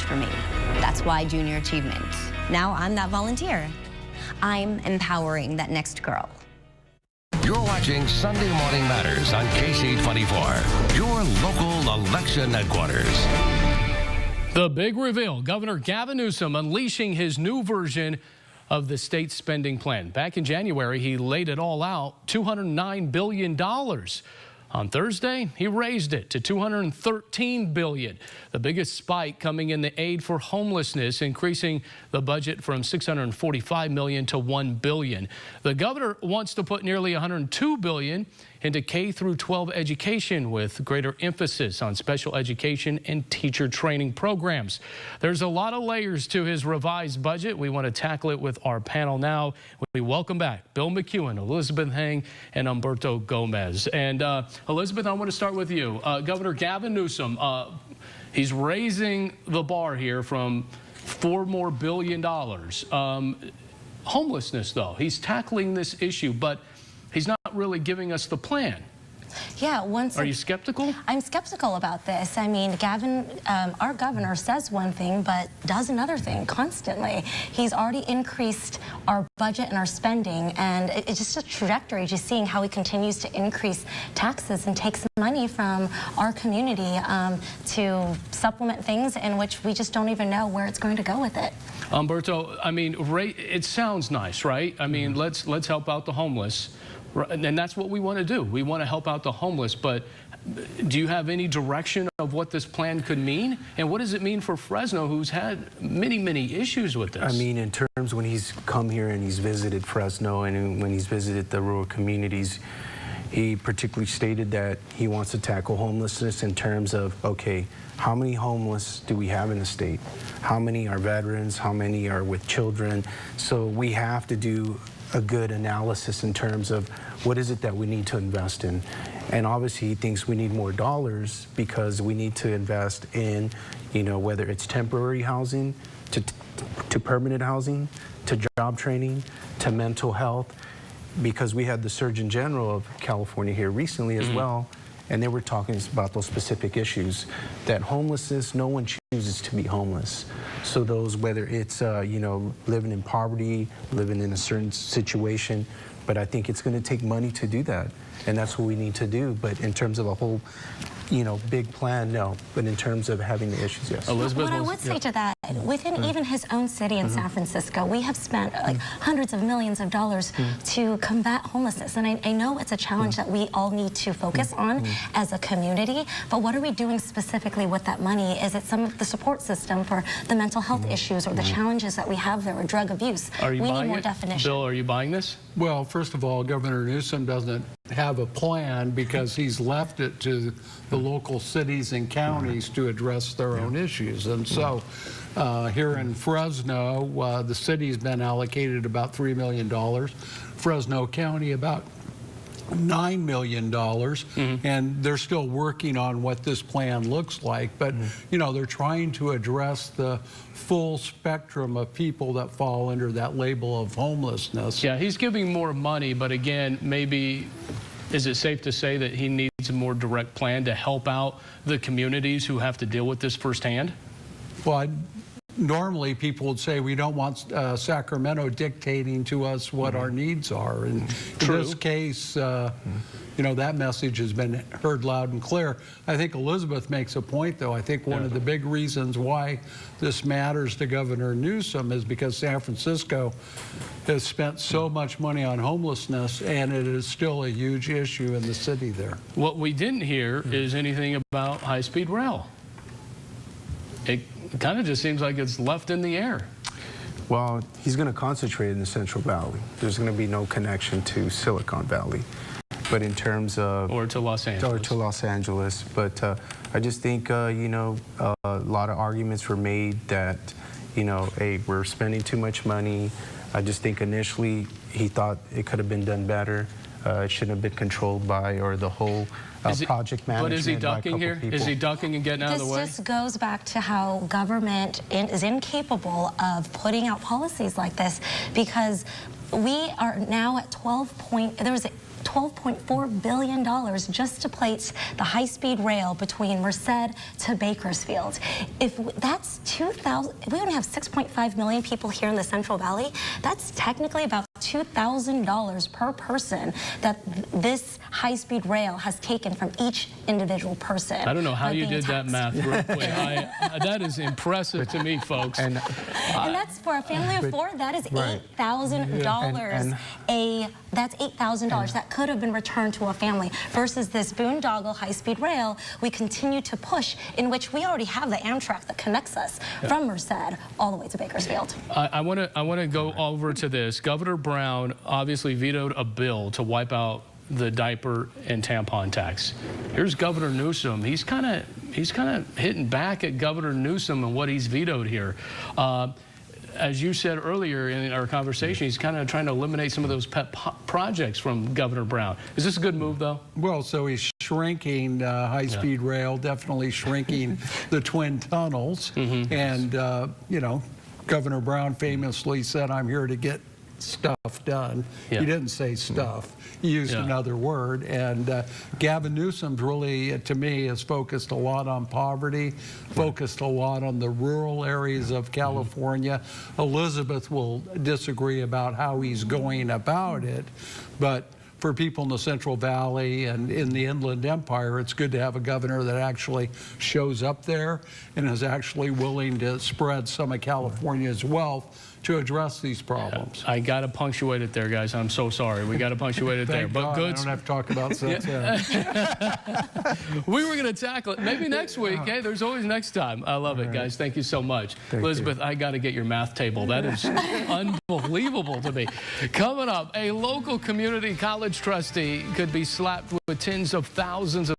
for me. That's why Junior Achievement. Now I'm that volunteer. I'm empowering that next girl. You're watching Sunday Morning Matters on KC24, your local election headquarters. The big reveal, Governor Gavin Newsom unleashing his new version of the state spending plan. Back in January, he laid it all out, $209 billion. On Thursday, he raised it to $213 billion, the biggest spike coming in the aid for homelessness, increasing the budget from $645 million to $1 billion. The governor wants to put nearly $102 billion into K through 12 education, with greater emphasis on special education and teacher training programs. There's a lot of layers to his revised budget. We want to tackle it with our panel now. We welcome back Bill McEwen, Elizabeth Heng, and Humberto Gomez. And Elizabeth, I want to start with you. Governor Gavin Newsom, he's raising the bar here from $4 billion more. Homelessness, though, he's tackling this issue, but he's not really giving us the plan. Yeah, Are you skeptical? I'm skeptical about this. I mean, Gavin, our governor says one thing, but does another thing constantly. He's already increased our budget and our spending, and it's just a trajectory, just seeing how he continues to increase taxes and takes money from our community to supplement things in which we just don't even know where it's going to go with it. Humberto, I mean, it sounds nice, right? I mean, let's help out the homeless. And that's what we want to do. We want to help out the homeless, but do you have any direction of what this plan could mean? And what does it mean for Fresno, who's had many, many issues with this? I mean, in terms when he's come here and he's visited Fresno and when he's visited the rural communities, he particularly stated that he wants to tackle homelessness in terms of, okay, how many homeless do we have in the state? How many are veterans? How many are with children? So we have to do a good analysis in terms of what is it that we need to invest in. And obviously he thinks we need more dollars because we need to invest in, you know, whether it's temporary housing, to permanent housing, to job training, to mental health, because we had the Surgeon General of California here recently as well, and they were talking about those specific issues, that homelessness, no one chooses to be homeless. So those, whether it's, you know, living in poverty, living in a certain situation, but I think it's going to take money to do that. And that's what we need to do. But in terms of a whole, you know, big plan, no. But in terms of having the issues, yes. Elizabeth, what I would say to that, within even his own city in San Francisco, we have spent like hundreds of millions of dollars to combat homelessness. And I know it's a challenge that we all need to focus on as a community, but what are we doing specifically with that money? Is it some of the support system for the mental health issues or the challenges that we have there, or drug abuse? We need more definition. Bill, are you buying this? Well, first of all, Governor Newsom doesn't have a plan because he's left it to the local cities and counties to address their own issues. And so here in Fresno, the city's been allocated about $3 million. Fresno County about $9 million, and they're still working on what this plan looks like. But, you know, they're trying to address the full spectrum of people that fall under that label of homelessness. Yeah, he's giving more money, but again, maybe, is it safe to say that he needs a more direct plan to help out the communities who have to deal with this firsthand? Well, normally people would say we don't want Sacramento dictating to us what our needs are. And in this case, you know, that message has been heard loud and clear. I think Elizabeth makes a point, though. I think one of the big reasons why this matters to Governor Newsom is because San Francisco has spent so much money on homelessness, and it is still a huge issue in the city there. What we didn't hear is anything about HighSpeed Rail. It kind of just seems like it's left in the air. Well, he's going to concentrate in the Central Valley. There's going to be no connection to Silicon Valley. But in terms of... Or to Los Angeles. Or to Los Angeles. But I just think, you know, a lot of arguments were made that, you know, hey, we're spending too much money. I just think initially he thought it could have been done better. It shouldn't have been controlled by, or the whole project management. But is he ducking here? People. Is he ducking and getting out of the way? This just goes back to how government is incapable of putting out policies like this, because we are now at 12 point, there was $12.4 billion just to place the high-speed rail between Merced to Bakersfield. If that's 2,000, if we only have 6.5 million people here in the Central Valley, that's technically about $2,000 per person that this high-speed rail has taken from each individual person. I don't know how you did that taxed. math real quick. That is impressive to me, folks. And that's for a family of four. That is Right. $8,000. That's $8,000 that could have been returned to a family. Versus this boondoggle high-speed rail, we continue to push, in which we already have the Amtrak that connects us from Merced all the way to Bakersfield. I want to go over to this. Governor Brown obviously vetoed a bill to wipe out the diaper and tampon tax. Here's Governor Newsom. He's kind of hitting back at Governor Newsom and what he's vetoed here. As you said earlier in our conversation, he's kind of trying to eliminate some of those pet projects from Governor Brown. Is this a good move, though? Well, so he's shrinking high-speed rail, definitely shrinking the twin tunnels. And, you know, Governor Brown famously said, "I'm here to get stuff done." He didn't say stuff. He used another word. And Gavin Newsom's really, to me, has focused a lot on poverty, focused a lot on the rural areas of California. Elizabeth will disagree about how he's going about it, but for people in the Central Valley and in the Inland Empire, it's good to have a governor that actually shows up there and is actually willing to spread some of California's wealth to address these problems. I got to punctuate it there, guys. I'm so sorry. We got to punctuate it there. Thank But God good. I don't have to talk about sex. We were going to tackle it maybe next week. Hey, there's always next time. I love it, guys. Thank you so much. Elizabeth, I got to get your math table. That is unbelievable to me. Coming up, a local community college trustee could be slapped with tens of thousands of